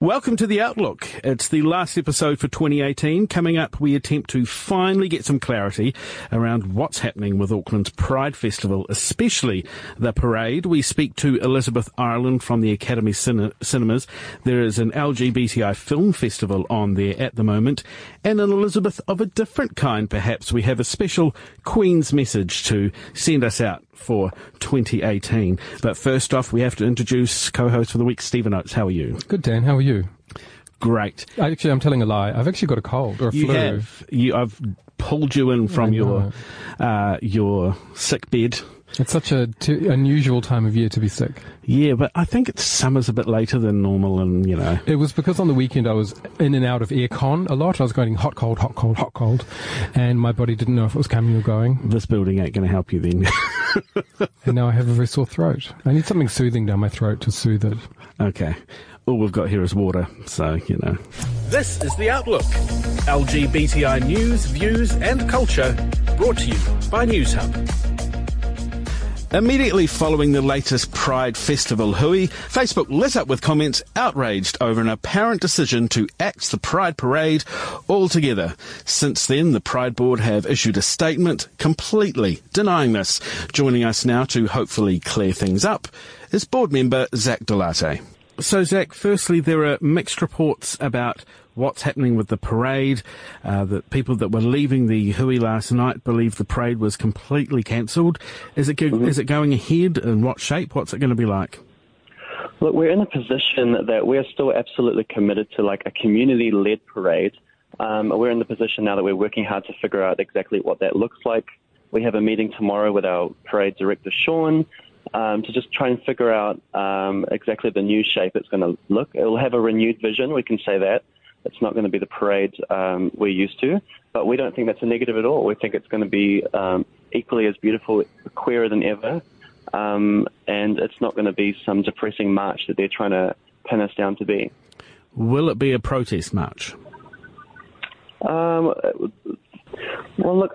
Welcome to The Outlook. It's the last episode for 2018. Coming up, we attempt to finally get some clarity around what's happening with Auckland's Pride Festival, especially the parade. We speak to Elizabeth Ireland from the Academy Cinemas. There is an LGBTI film festival on there at the moment, and an Elizabeth of a different kind, perhaps. We have a special Queen's message to send us out for 2018. But first off, we have to introduce co-host for the week, Stephen Oates. How are you? Good, Dan. How are you? Great. Actually, I'm telling a lie. I've actually got a cold or a flu. I've pulled you in from your sick bed. It's such an unusual time of year to be sick. Yeah, but I think summer's a bit later than normal, and, you know. It was because on the weekend I was in and out of aircon a lot. I was going hot, cold, hot, cold, hot, cold, and my body didn't know if it was coming or going. This building ain't going to help you then. And now I have a very sore throat. I need something soothing down my throat to soothe it. Okay. All we've got here is water, so, you know. This is The Outlook. LGBTI news, views and culture brought to you by NewsHub. Immediately following the latest Pride Festival hui, Facebook lit up with comments outraged over an apparent decision to axe the Pride Parade altogether. Since then, the Pride Board have issued a statement completely denying this. Joining us now to hopefully clear things up is board member Zach Delate. So, Zach, firstly, there are mixed reports about what's happening with the parade. The people that were leaving the hui last night believe the parade was completely cancelled. Is it going ahead? In what shape? What's it going to be like? Look, we're in a position that we're still absolutely committed to like a community-led parade. We're in the position now that we're working hard to figure out exactly what that looks like. We have a meeting tomorrow with our parade director, Sean, to just try and figure out exactly the new shape it's going to look. It'll have a renewed vision, we can say that. It's not going to be the parade we're used to, but we don't think that's a negative at all. We think it's going to be equally as beautiful, queerer than ever, and it's not going to be some depressing march that they're trying to pin us down to be. Will it be a protest march? Well, look,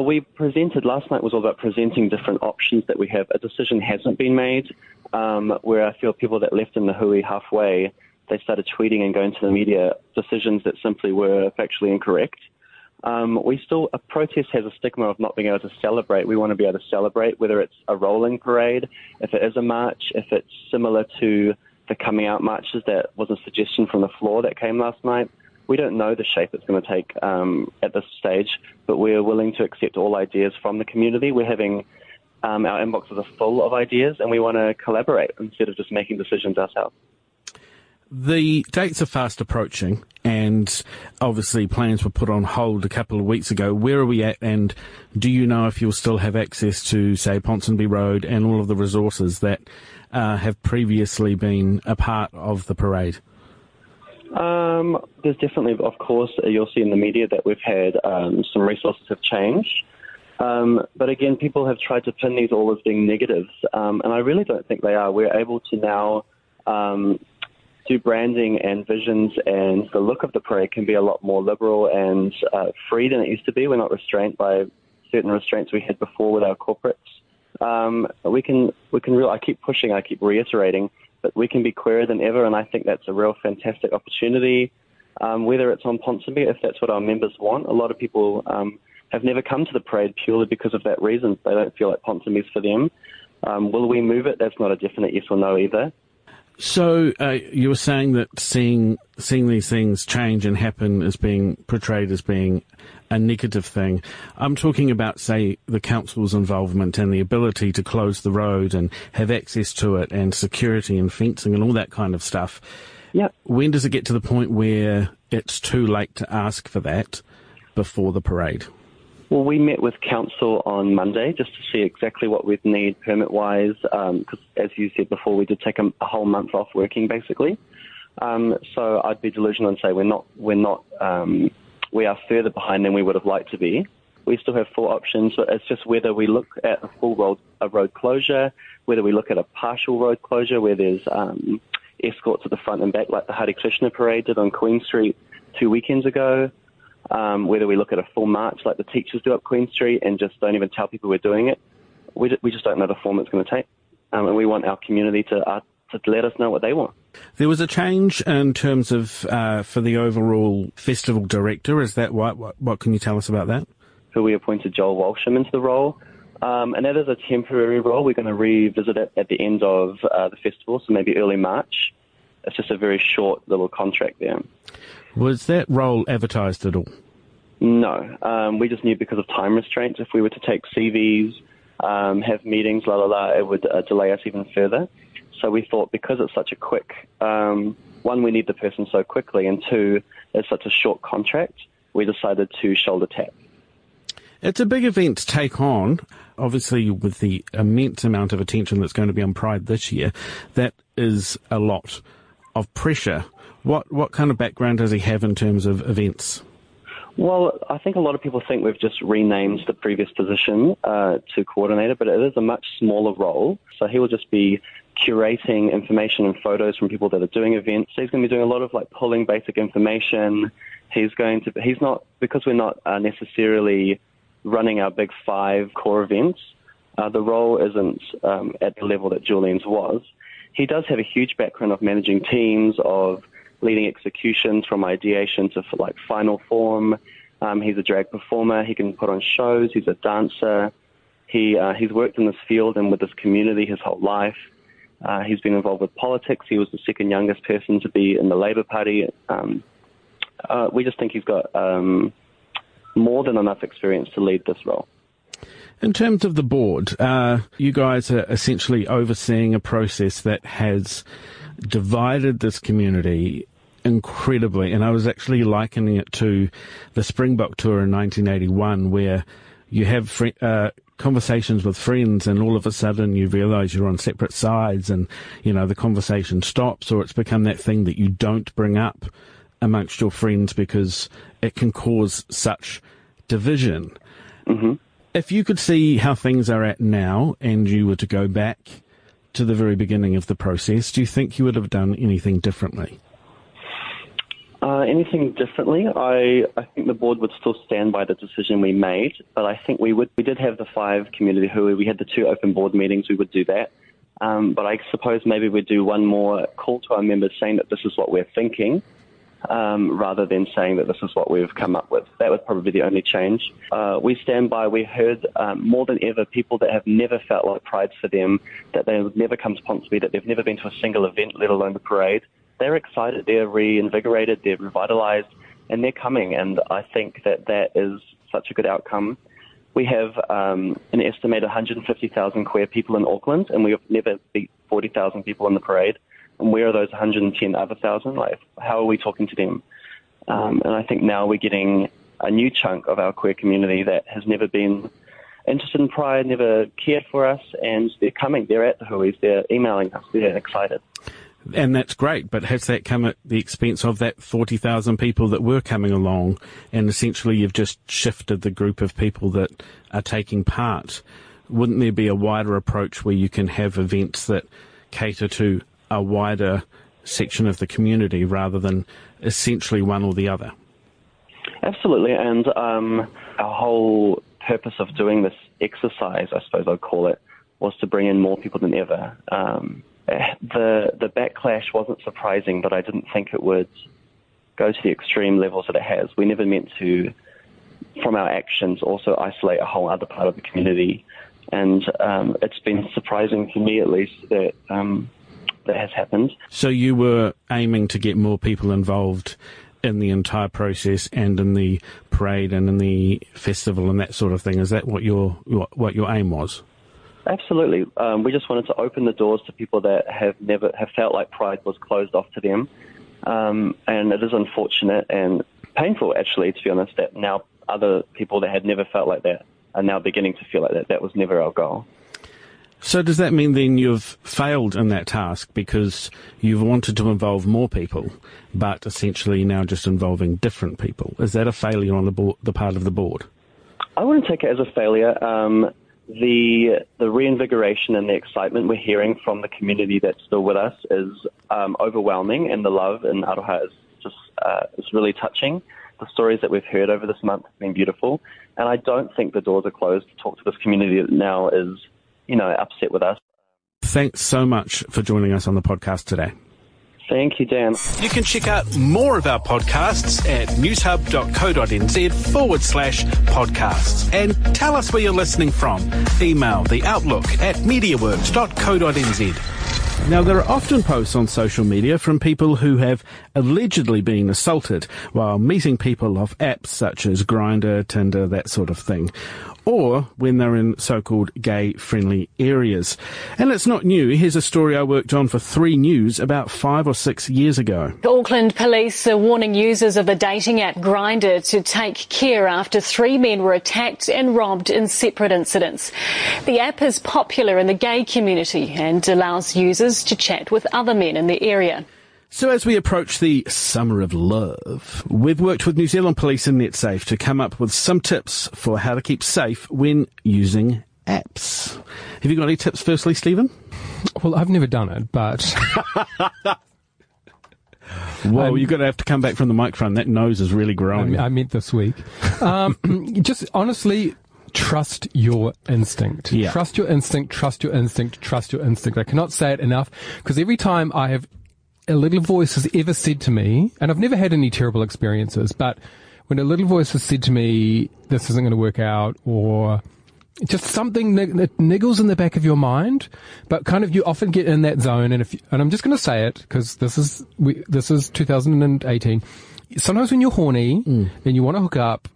we presented, last night was all about presenting different options that we have. A decision hasn't been made, where I feel people that left in the hui halfway, they started tweeting and going to the media decisions that simply were factually incorrect. A protest has a stigma of not being able to celebrate. We want to be able to celebrate, whether it's a rolling parade, if it is a march, if it's similar to the coming out marches that was a suggestion from the floor that came last night. We don't know the shape it's going to take at this stage, but we're willing to accept all ideas from the community. We're having our inboxes are full of ideas, and we want to collaborate instead of just making decisions ourselves. The dates are fast approaching, and obviously plans were put on hold a couple of weeks ago. Where are we at, and do you know if you'll still have access to, say, Ponsonby Road and all of the resources that have previously been a part of the parade? There's definitely, of course, you'll see in the media that we've had some resources have changed. But again, people have tried to pin these all as being negatives, and I really don't think they are. We're able to now do branding and visions, and the look of the parade can be a lot more liberal and free than it used to be. We're not restrained by certain restraints we had before with our corporates. I keep pushing, I keep reiterating, but we can be queerer than ever, and I think that's a real fantastic opportunity. Whether it's on Ponsonby, if that's what our members want. A lot of people have never come to the parade purely because of that reason. They don't feel like Ponsonby's for them. Will we move it? That's not a definite yes or no either. So you were saying that seeing these things change and happen is being portrayed as being a negative thing. I'm talking about, say, the council's involvement and the ability to close the road and have access to it, and security and fencing and all that kind of stuff. Yeah. When does it get to the point where it's too late to ask for that before the parade? Well, we met with council on Monday just to see exactly what we'd need permit-wise, because as you said before, we did take a whole month off working, basically. So I'd be delusional and say we are further behind than we would have liked to be. We still have 4 options, but it's just whether we look at a full road closure, whether we look at a partial road closure where there's escorts at the front and back, like the Hare Krishna parade did on Queen Street 2 weekends ago. Whether we look at a full march like the teachers do up Queen Street and just don't even tell people we're doing it. We just don't know the form it's going to take. And we want our community to to let us know what they want. There was a change in terms of for the overall festival director. Is that what can you tell us about that? So we appointed Joel Walsham into the role, and that is a temporary role. We're going to revisit it at the end of the festival, so maybe early March. It's just a very short little contract there. Was that role advertised at all? No. We just knew because of time restraints, if we were to take CVs, have meetings, it would delay us even further. So we thought because it's such a quick, one, we need the person so quickly, and two, it's such a short contract, we decided to shoulder tap. It's a big event to take on, obviously with the immense amount of attention that's going to be on Pride this year. That is a lot of pressure. What kind of background does he have in terms of events? Well, I think a lot of people think we've just renamed the previous position to coordinator, but it is a much smaller role. So he will just be curating information and photos from people that are doing events. So he's going to be doing a lot of pulling basic information. Because we're not necessarily running our big 5 core events, the role isn't at the level that Julian's was. He does have a huge background of managing teams, of leading executions from ideation to final form. He's a drag performer. He can put on shows. He's a dancer. He's worked in this field and with this community his whole life. He's been involved with politics. He was the second youngest person to be in the Labour Party. We just think he's got more than enough experience to lead this role. In terms of the board, you guys are essentially overseeing a process that has divided this community incredibly, and I was actually likening it to the Springbok tour in 1981, where you have conversations with friends and all of a sudden you realise you're on separate sides, and the conversation stops, or it's become that thing that you don't bring up amongst your friends because it can cause such division. Mm-hmm. If you could see how things are at now and you were to go back to the very beginning of the process, do you think you would have done anything differently? Anything differently? I think the board would still stand by the decision we made, but I think we did have the 5 community hui. We had the 2 open board meetings. We would do that. But I suppose maybe we'd do one more call to our members saying that this is what we're thinking, rather than saying that this is what we've come up with. That would probably be the only change. We stand by, we heard more than ever people that have never felt like Pride's for them, that they would never come to Ponsonby, that they've never been to a single event, let alone the parade. They're excited, they're reinvigorated, they're revitalised, and they're coming, and I think that is such a good outcome. We have an estimated 150,000 queer people in Auckland, and we have never beat 40,000 people in the parade. And where are those 110 other thousand? How are we talking to them? And I think now we're getting a new chunk of our queer community that has never been interested in Pride, never cared for us, and they're coming. They're at the huis. They're emailing us. They're excited. And that's great, but has that come at the expense of that 40,000 people that were coming along, and essentially you've just shifted the group of people that are taking part? Wouldn't there be a wider approach where you can have events that cater to a wider section of the community rather than essentially one or the other? Absolutely, and our whole purpose of doing this exercise, I suppose I'd call it, was to bring in more people than ever. The backlash wasn't surprising, but I didn't think it would go to the extreme levels that it has. We never meant to, from our actions, also isolate a whole other part of the community. And it's been surprising to me, at least, that that has happened. So you were aiming to get more people involved in the entire process and in the parade and in the festival and that sort of thing. Is that what your aim was? Absolutely. We just wanted to open the doors to people that have felt like Pride was closed off to them. And it is unfortunate and painful, actually, to be honest, that now other people that had never felt like that are now beginning to feel like that. That was never our goal. So does that mean then you've failed in that task because you've wanted to involve more people, but essentially now just involving different people? Is that a failure on the part of the board? I wouldn't take it as a failure. The reinvigoration and the excitement we're hearing from the community that's still with us is overwhelming, and the love in Aroha is just is really touching. The stories that we've heard over this month have been beautiful, and I don't think the doors are closed to talk to this community that now is, upset with us. thanks so much for joining us on the podcast today. Thank you, Dan. You can check out more of our podcasts at newshub.co.nz/podcasts and tell us where you're listening from. Email theoutlook@mediaworks.co.nz. Now, there are often posts on social media from people who have allegedly been assaulted while meeting people off apps such as Grindr, Tinder, that sort of thing, or when they're in so-called gay-friendly areas. And it's not new. Here's a story I worked on for 3 News about 5 or 6 years ago. Auckland police are warning users of the dating app Grindr to take care after 3 men were attacked and robbed in separate incidents. The app is popular in the gay community and allows users to chat with other men in the area. So as we approach the Summer of Love, we've worked with New Zealand Police and NetSafe to come up with some tips for how to keep safe when using apps. Have you got any tips firstly, Stephen? Well, I've never done it, but... Whoa, you're going to have to come back from the microphone. That nose is really growing. I meant this week. Just honestly... Trust your instinct. Yeah. Trust your instinct, trust your instinct, trust your instinct. I cannot say it enough, because every time a little voice has ever said to me, and I've never had any terrible experiences, but when a little voice has said to me, this isn't going to work out, or just something that niggles in the back of your mind, but kind of you often get in that zone, and I'm just going to say it, because this is 2018. Sometimes when you're horny and you want to hook up,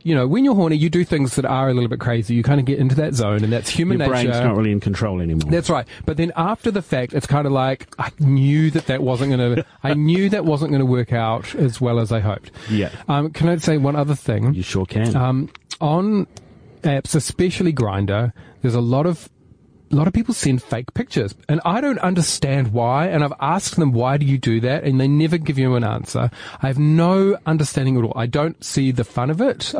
you know, when you're horny, you do things that are a little bit crazy. You kind of get into that zone, and that's human nature. Your brain's not really in control anymore. That's right. But then after the fact, it's kind of like, I knew that wasn't going to work out as well as I hoped. Yeah. Can I say one other thing? You sure can. On apps, especially Grindr, there's a lot of people send fake pictures, and I don't understand why, and I've asked them, why do you do that? And they never give you an answer. I have no understanding at all. I don't see the fun of it.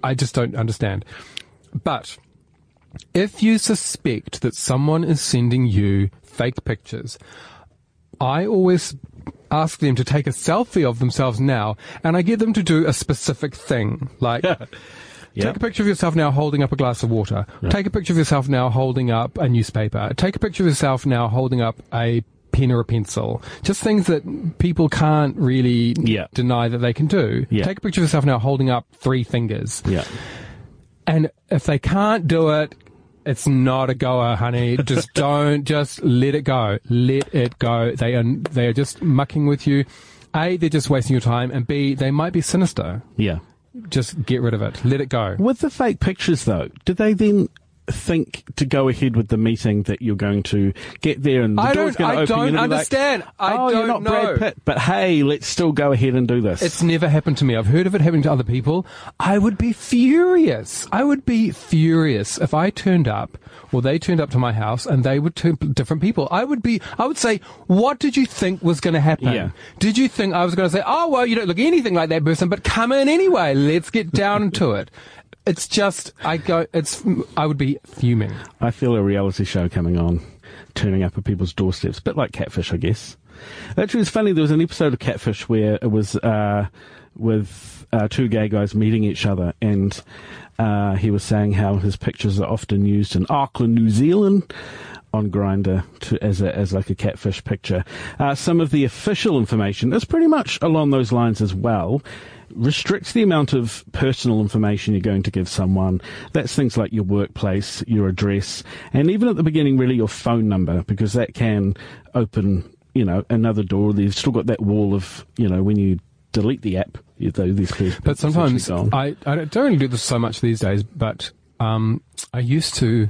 I just don't understand. But if you suspect that someone is sending you fake pictures, I always ask them to take a selfie of themselves now, and I get them to do a specific thing, like... Yep. Take a picture of yourself now holding up a glass of water. Right. Take a picture of yourself now holding up a newspaper. Take a picture of yourself now holding up a pen or a pencil. Just things that people can't really deny that they can do. Yeah. Take a picture of yourself now holding up 3 fingers. Yeah. And if they can't do it, it's not a goer, honey. Just just let it go. Let it go. They are just mucking with you. A, they're just wasting your time, and B, they might be sinister. Yeah. Just get rid of it. Let it go. With the fake pictures, though, do they then think to go ahead with the meeting that you're going to get there and the door's going to open? I don't understand. I don't you're not know. Brad Pitt, but hey, let's still go ahead and do this. It's never happened to me. I've heard of it happening to other people. I would be furious. I would be furious if I turned up, or they turned up to my house and they were 2 different people. I would say, what did you think was going to happen? Yeah. Did you think I was going to say, oh, well, you don't look anything like that person, but come in anyway. Let's get down to it. It's just, I would be fuming. I feel a reality show coming on, turning up at people's doorsteps, a bit like Catfish, I guess. Actually, it's funny, there was an episode of Catfish where it was with 2 gay guys meeting each other, and he was saying how his pictures are often used in Auckland, New Zealand, on Grindr as like a catfish picture. Some of the official information is pretty much along those lines as well. Restricts the amount of personal information you're going to give someone. That's things like your workplace, your address, and even at the beginning, really your phone number, because that can open, another door. They've still got that wall of, when you delete the app, these people. But sometimes I don't really do this so much these days, but I used to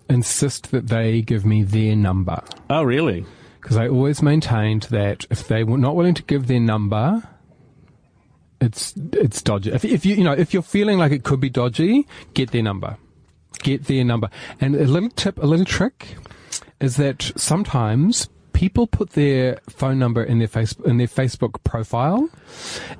insist that they give me their number. Oh, really? Because I always maintained that if they were not willing to give their number, it's dodgy. If you're feeling like it could be dodgy, get their number. Get their number. And a little trick is that sometimes people put their phone number in their Facebook profile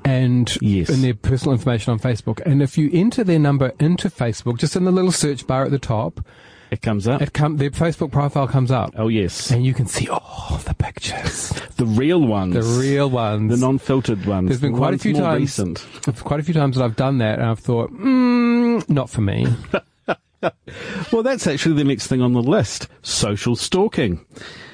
and in their personal information on Facebook. And if you enter their number into Facebook, just in the little search bar at the top, it comes up. Their Facebook profile comes up. Oh, yes. And you can see all the pictures. The real ones. The real ones. The non-filtered ones. There's been quite a few times that I've done that, and I've thought, not for me. Well, that's actually the next thing on the list. Social stalking.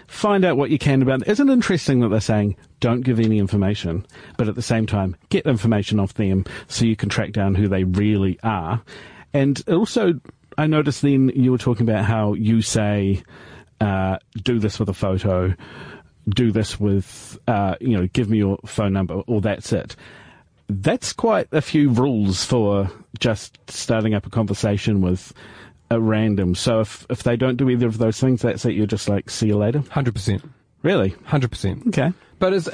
Find out what you can about it. Isn't it interesting that they're saying don't give any information, but at the same time, get information off them so you can track down who they really are. And also, I noticed then you were talking about how you say, do this with a photo, do this with, give me your phone number, or that's it. That's quite a few rules for just starting up a conversation with a random. So if they don't do either of those things, that's it. You're just like, see you later. 100%. Really? 100%. Okay. But it's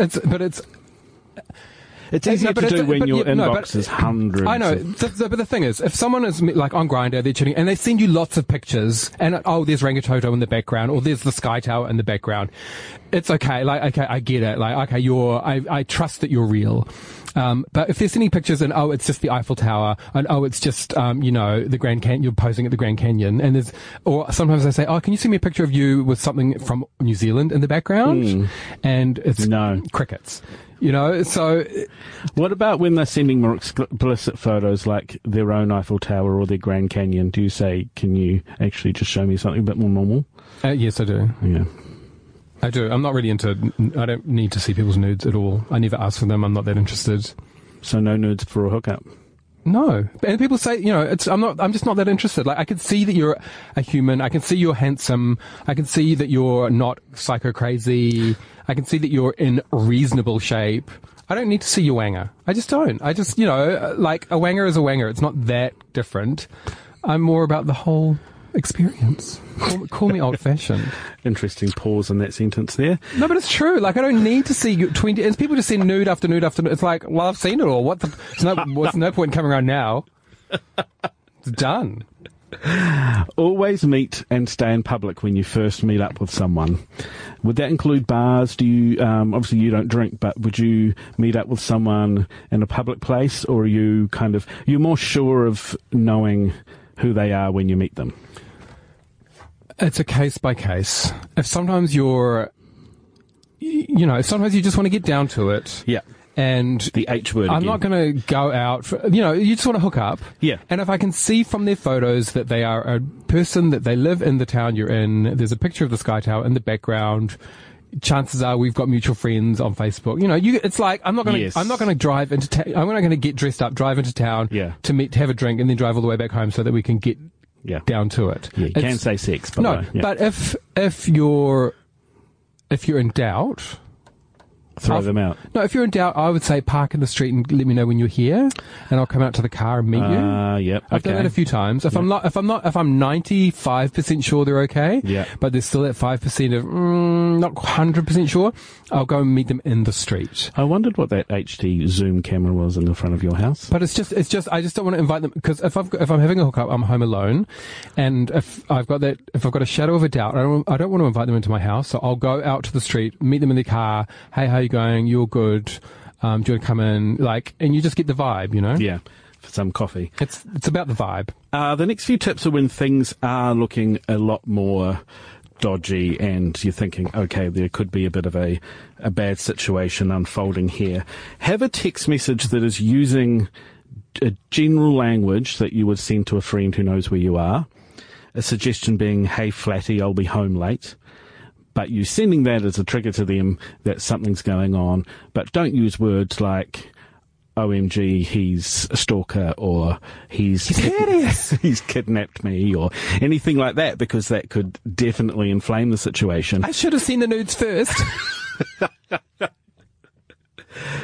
easier to do when your inbox is hundreds. I know, but the thing is, if someone is like on Grindr, they're chatting, and they send you lots of pictures, and there's Rangitoto in the background, or there's the Sky Tower in the background. It's okay. Like, okay, I get it. Like, okay, I trust that you're real. But if they're sending pictures and, it's just the Eiffel Tower, and, it's just, the Grand Canyon, you're posing at the Grand Canyon, and or sometimes they say, can you send me a picture of you with something from New Zealand in the background? And it's crickets. So... What about when they're sending more explicit photos like their own Eiffel Tower or their Grand Canyon? Do you say, can you actually just show me something a bit more normal? Yes, I do. Yeah. I do. I'm not really I don't need to see people's nudes at all. I never ask for them. I'm not that interested. So no nudes for a hookup? No. And people say, I'm just not that interested. Like, I can see that you're a human. I can see you're handsome. I can see that you're not psycho crazy. I can see that you're in reasonable shape. I don't need to see your wanger. I just don't. I just, like, a wanger is a wanger. It's not that different. I'm more about the whole experience. Call me old-fashioned. Interesting pause in that sentence there. No, but it's true. Like, I don't need to see 20... And people just send nude after nude after nude. It's like, well, I've seen it all. There's no point in coming around now. It's done. Always meet and stay in public when you first meet up with someone. Would that include bars? Do you, obviously you don't drink, but would you meet up with someone in a public place, or are you you're more sure of knowing who they are when you meet them? It's a case by case. If sometimes sometimes you just want to get down to it. Yeah. And the H word. I'm not going to go out for, you just want to hook up. Yeah. And if I can see from their photos that they are a person, that they live in the town you're in, there's a picture of the Sky Tower in the background, chances are we've got mutual friends on Facebook. It's like, I'm not going to drive into town. I'm not going to get dressed up, drive into town to have a drink and then drive all the way back home so that we can get down to it. Yeah, you can say sex, by the way. No, but if you're in doubt, throw them out. No, if you're in doubt, I would say park in the street and let me know when you're here, and I'll come out to the car and meet you. Yep. I've done that a few times. If I'm 95% sure they're okay, but there's still that 5% of not 100% sure, I'll go and meet them in the street. I wondered what that HD zoom camera was in the front of your house. But it's just I just don't want to invite them, because if I'm having a hookup, I'm home alone, and if I've got a shadow of a doubt, I don't want to invite them into my house, so I'll go out to the street, meet them in the car. Hey, how you going? You're good. Do you want to come in? And you just get the vibe, Yeah, for some coffee. It's about the vibe. The next few tips are when things are looking a lot more dodgy and you're thinking, okay, there could be a bit of a bad situation unfolding here. Have a text message that is using a general language that you would send to a friend who knows where you are. A suggestion being, hey, flatty, I'll be home late. But you sending that as a trigger to them that something's going on. But don't use words like, OMG, he's a stalker, or he's hideous, he's kidnapped me, or anything like that, because that could definitely inflame the situation. I should have seen the nudes first.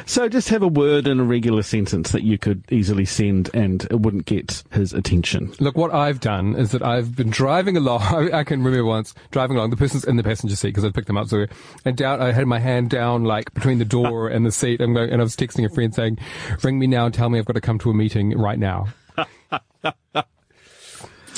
So just have a word in a regular sentence that you could easily send and it wouldn't get his attention. Look, what I've done is that I've been driving along. I can remember once driving along. The person's in the passenger seat because I picked them up. So, and I had my hand down like between the door and the seat, and I was texting a friend saying, "Ring me now and tell me I've got to come to a meeting right now."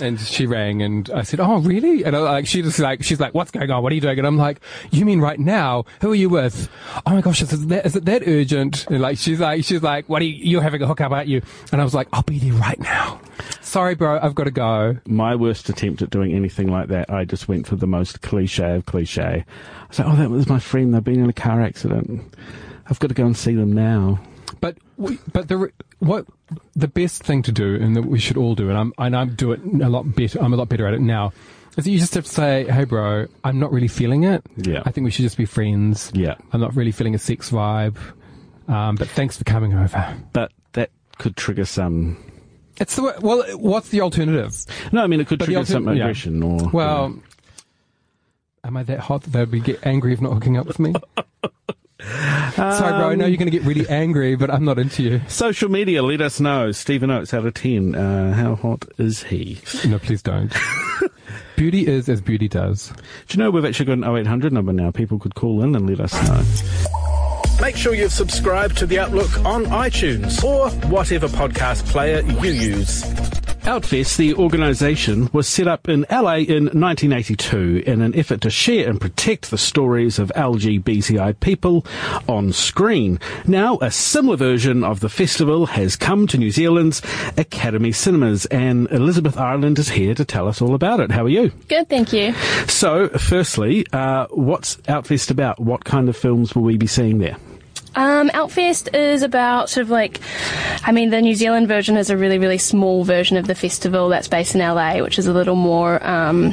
And she rang, and I said, "Oh, really?" And she's like, "What's going on? What are you doing?" And I'm like, "You mean right now? Who are you with?" "Oh my gosh, is it that urgent?" And she's like, "What are you're having a hookup, aren't you?" And I was like, "I'll be there right now. Sorry, bro, I've got to go." My worst attempt at doing anything like that, I just went for the most cliche of cliche. I was like, "Oh, that was my friend. They've been in a car accident. I've got to go and see them now." But the best thing to do, and that we should all do, and I do it a lot better. I'm a lot better at it now. Is that you just have to say, "Hey, bro, I'm not really feeling it. Yeah. I think we should just be friends. Yeah. I'm not really feeling a sex vibe. But thanks for coming over." But that could trigger some. What's the alternative? No, I mean it could trigger some aggression or. Well, am I that hot that they'd get angry if not hooking up with me? Sorry, bro. I know you're going to get really angry, but I'm not into you. Social media, let us know. Stephen Oates out of 10. How hot is he? No, please don't. Beauty is as beauty does. Do you know we've actually got an 0800 number now? People could call in and let us know. Make sure you've subscribed to The Outlook on iTunes or whatever podcast player you use. Outfest, the organisation, was set up in LA in 1982 in an effort to share and protect the stories of LGBTI people on screen. Now, a similar version of the festival has come to New Zealand's Academy Cinemas, and Elizabeth Ireland is here to tell us all about it. How are you? Good, thank you. So, firstly, what's Outfest about? What kind of films will we be seeing there? Outfest is about sort of the New Zealand version is a really, really small version of the festival that's based in LA, which is a little more about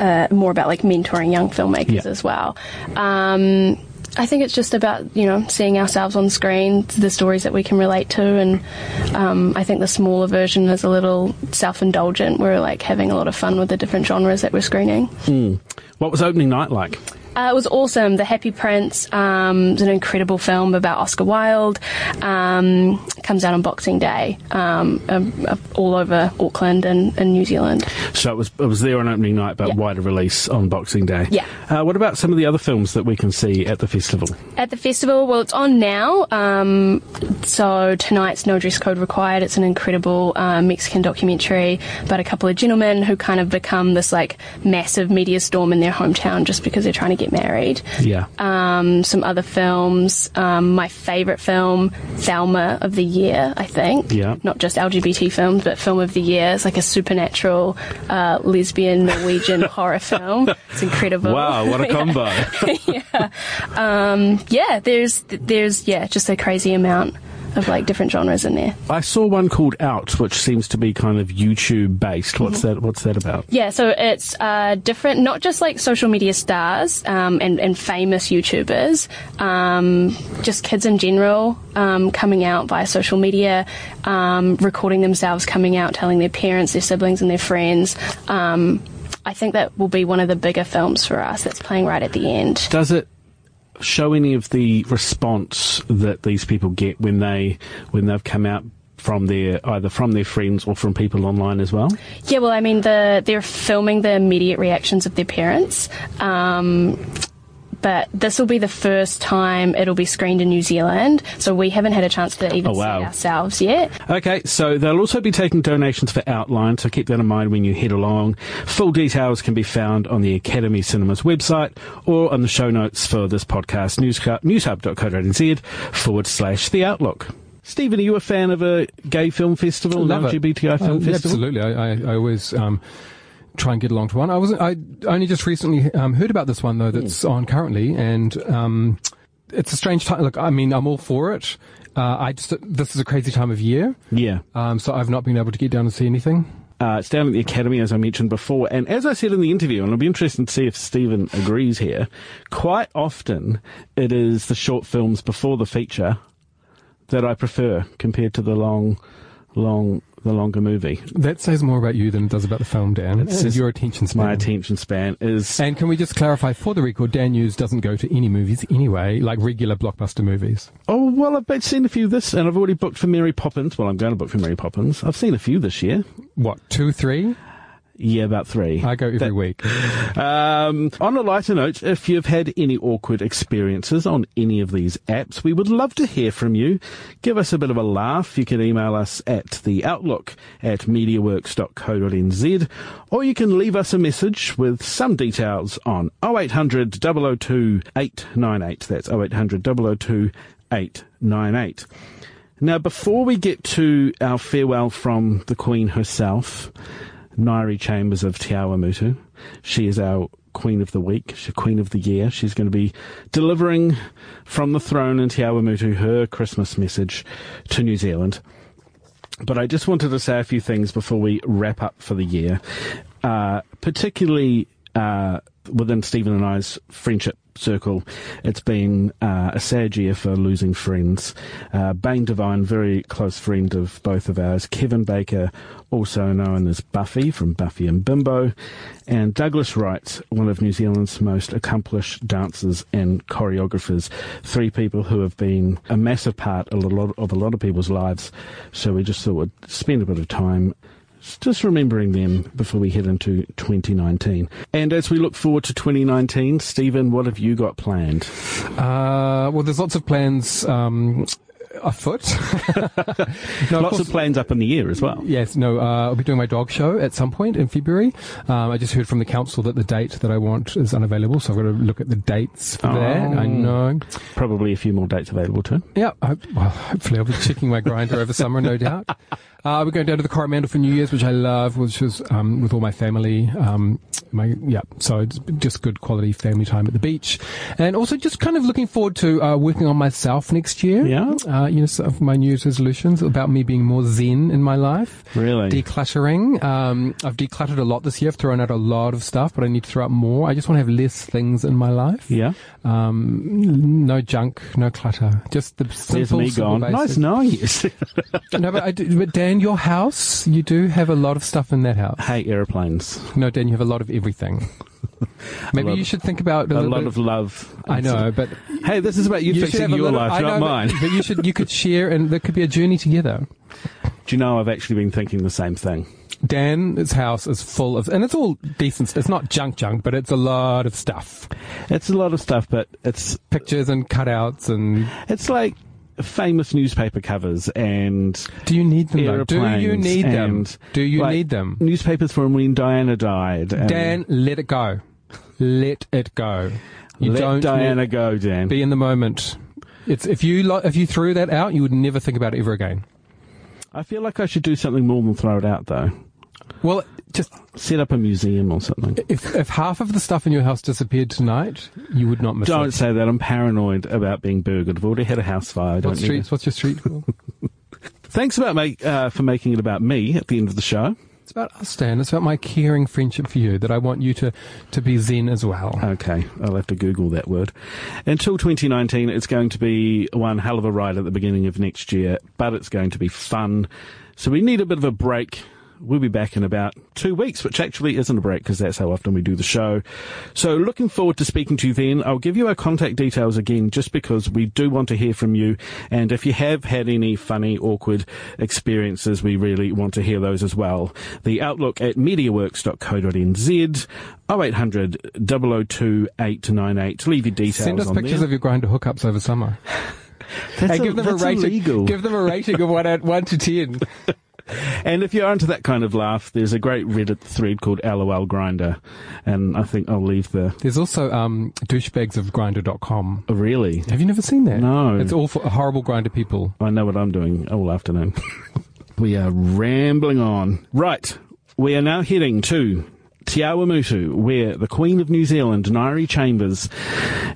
mentoring young filmmakers as well. I think it's just about, seeing ourselves on screen, the stories that we can relate to, and I think the smaller version is a little self-indulgent. We're having a lot of fun with the different genres that we're screening. What was opening night like? It was awesome. The Happy Prince is an incredible film about Oscar Wilde. Comes out on Boxing Day all over Auckland and New Zealand. So it was there on opening night, but wider release on Boxing Day. Yeah. What about some of the other films that we can see at the festival? At the festival, well, it's on now. So tonight's No Dress Code Required. It's an incredible Mexican documentary about a couple of gentlemen who kind of become this massive media storm in their hometown just because they're trying to get married. Yeah. Some other films. My favourite film, Thelma of the Year, I think. Yeah. Not just LGBT films, but film of the year. It's like a supernatural lesbian Norwegian horror film. It's incredible. Wow, what a combo. There's just a crazy amount of different genres in there. I saw one called Out, which seems to be kind of YouTube based. What's that about? Yeah, so it's different, not just social media stars and famous YouTubers, just kids in general coming out via social media, recording themselves coming out, telling their parents, their siblings and their friends. I think that will be one of the bigger films for us that's playing right at the end. Does it show any of the response that these people get when they've come out from either from their friends or from people online as well? Yeah, well, they're filming the immediate reactions of their parents. But this will be the first time it'll be screened in New Zealand, so we haven't had a chance to even see it ourselves yet. Okay, so they'll also be taking donations for Outline, so keep that in mind when you head along. Full details can be found on the Academy Cinemas website or on the show notes for this podcast, newshub.co.nz/The Outlook. Stephen, are you a fan of a gay film festival, an LGBTI film festival? Absolutely. I always try and get along to one. I only just recently heard about this one though that's on currently, and it's a strange time. Look, I'm all for it. This is a crazy time of year. Yeah. So I've not been able to get down and see anything. It's down at the Academy, as I mentioned before, and as I said in the interview, and I'll be interested to see if Stephen agrees here, quite often it is the short films before the feature that I prefer compared to the longer movie. That says more about you than it does about the film, Dan. And your attention span. My attention span is... And can we just clarify, for the record, Dan News doesn't go to any movies anyway, like regular blockbuster movies. Oh, well, I've seen a few and I've already booked for Mary Poppins. Well, I'm going to book for Mary Poppins. I've seen a few this year. What, 2, 3? Yeah, about 3. I go every week. On a lighter note, if you've had any awkward experiences on any of these apps, we would love to hear from you. Give us a bit of a laugh. You can email us at theoutlook@mediaworks.co.nz, or you can leave us a message with some details on 0800 002 898. That's 0800 002 898. Now, before we get to our farewell from the Queen herself, Nairi Chambers of Te Awamutu. She is our Queen of the Week, Queen of the Year. She's going to be delivering from the throne in Te Awamutu her Christmas message to New Zealand. But I just wanted to say a few things before we wrap up for the year, particularly within Stephen and I's friendship circle. It's been a sad year for losing friends. Bane Devine, very close friend of both of ours, Kevin Baker, also known as Buffy from Buffy and Bimbo, and Douglas Wright, one of New Zealand's most accomplished dancers and choreographers. Three people who have been a massive part of a lot of people's lives. So we just thought we'd spend a bit of time just remembering them before we head into 2019. And as we look forward to 2019, Stephen, what have you got planned? Well, there's lots of plans afoot. No, lots of plans up in the air as well. Yes, no, I'll be doing my dog show at some point in February. I just heard from the council that the date that I want is unavailable, so I've got to look at the dates for that. I know. Probably a few more dates available too. Yeah, hopefully I'll be checking my Grindr over summer, no doubt. We're going down to the Coromandel for New Year's, which I love, which is with all my family. So it's just good quality family time at the beach. And also just kind of looking forward to working on myself next year. Yeah. Some of my New Year's resolutions about me being more zen in my life. Really? Decluttering. I've decluttered a lot this year. I've thrown out a lot of stuff, but I need to throw out more. I just want to have less things in my life. Yeah. No junk, no clutter. Just the simple, There's me gone. Nice knowing you. No, but Dan, your house, you do have a lot of stuff in that house. Hate airplanes. No, Dan, you have a lot of everything. Maybe you should think about a lot of love. I know, but hey, this is about you fixing your life, not mine. But you could share, and there could be a journey together. Do you know, I've actually been thinking the same thing. Dan's house is full of, and it's all decent. It's not junk, but it's a lot of stuff. It's a lot of stuff, but it's pictures and cutouts, and it's like famous newspaper covers and do you need them? Airplanes. Do you need them? Do you need them? Newspapers from when Diana died. Dan, let it go. Let it go. Let Diana go, Dan. Be in the moment. It's if you threw that out, you would never think about it ever again. I feel like I should do something more than throw it out, though. Well, just set up a museum or something. If half of the stuff in your house disappeared tonight, you would not miss it. Don't say that. I'm paranoid about being burgled. I've already had a house fire. What's your street called? Thanks for making it about me at the end of the show. It's about us, Dan. It's about my caring friendship for you, that I want you to be zen as well. Okay, I'll have to Google that word. Until 2019, it's going to be one hell of a ride at the beginning of next year, but it's going to be fun. So we need a bit of a break. We'll be back in about 2 weeks, which actually isn't a break because that's how often we do the show. So looking forward to speaking to you then. I'll give you our contact details again just because we do want to hear from you. And if you have had any funny, awkward experiences, we really want to hear those as well. The outlook at mediaworks.co.nz, 0800 002 898. Leave your details on there. Send us pictures of your Grindr hookups over summer. Give them a rating. Illegal. Give them a rating of 1 to 10. And if you're into that kind of laugh, there's a great Reddit thread called LOL Grindr, and I think I'll leave There's also douchebags of Grindr.com. Oh, really? Have you never seen that? No. It's all for horrible Grindr people. I know what I'm doing all afternoon. We are rambling on. Right, we are now heading to Te Awamutu, where the Queen of New Zealand, Nairi Chambers,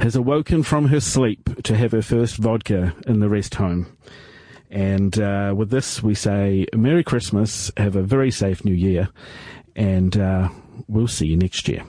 has awoken from her sleep to have her first vodka in the rest home. And with this, we say Merry Christmas, have a very safe New Year, and we'll see you next year.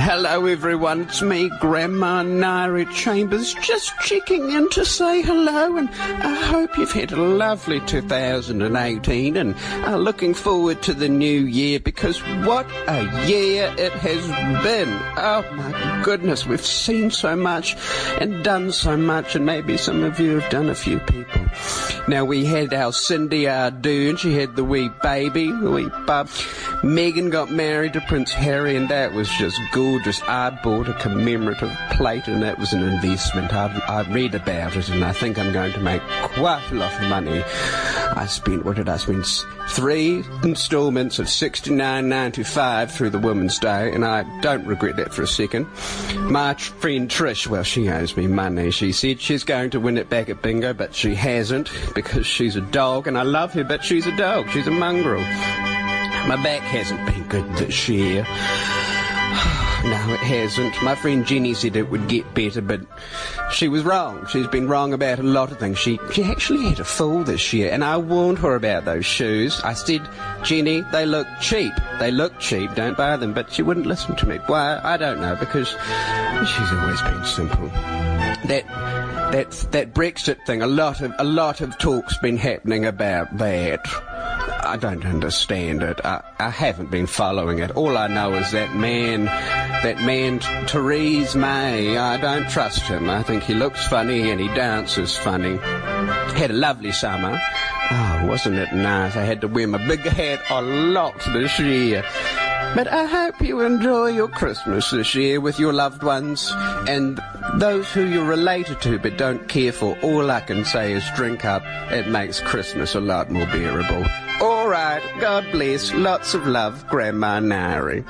Hello everyone, it's me, Grandma Nairi Chambers, just checking in to say hello, and I hope you've had a lovely 2018 and are looking forward to the new year, because what a year it has been. Oh my goodness, we've seen so much and done so much, and maybe some of you have done a few people. Now we had our Cindy Ardern, she had the wee baby, the wee bub. Meghan got married to Prince Harry, and that was just gorgeous. I bought a commemorative plate, and that was an investment. I've read about it, and I think I'm going to make quite a lot of money I spent, what did I spend? 3 instalments of $69.95 through the Women's Day, and I don't regret that for a second. My friend Trish, well, she owes me money. She said she's going to win it back at bingo, but she hasn't, because she's a dog, and I love her, but she's a dog. She's a mongrel. My back hasn't been good this year. No, it hasn't. My friend Jenny said it would get better, but she was wrong. She's been wrong about a lot of things. She actually had a fall this year, and I warned her about those shoes. I said, Jenny, they look cheap. They look cheap, don't buy them. But she wouldn't listen to me. Why? I don't know, because she's always been simple. That Brexit thing, a lot of talk's been happening about that. I don't understand it. I haven't been following it. All I know is that man, Theresa May, I don't trust him. I think he looks funny and he dances funny. Had a lovely summer. Oh, wasn't it nice? I had to wear my big hat a lot this year. But I hope you enjoy your Christmas this year with your loved ones and those who you're related to but don't care for. All I can say is drink up. It makes Christmas a lot more bearable. All right, God bless. Lots of love, Grandma Nari.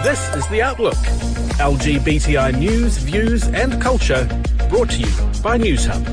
This is The Outlook. LGBTI news, views and culture brought to you by News Hub.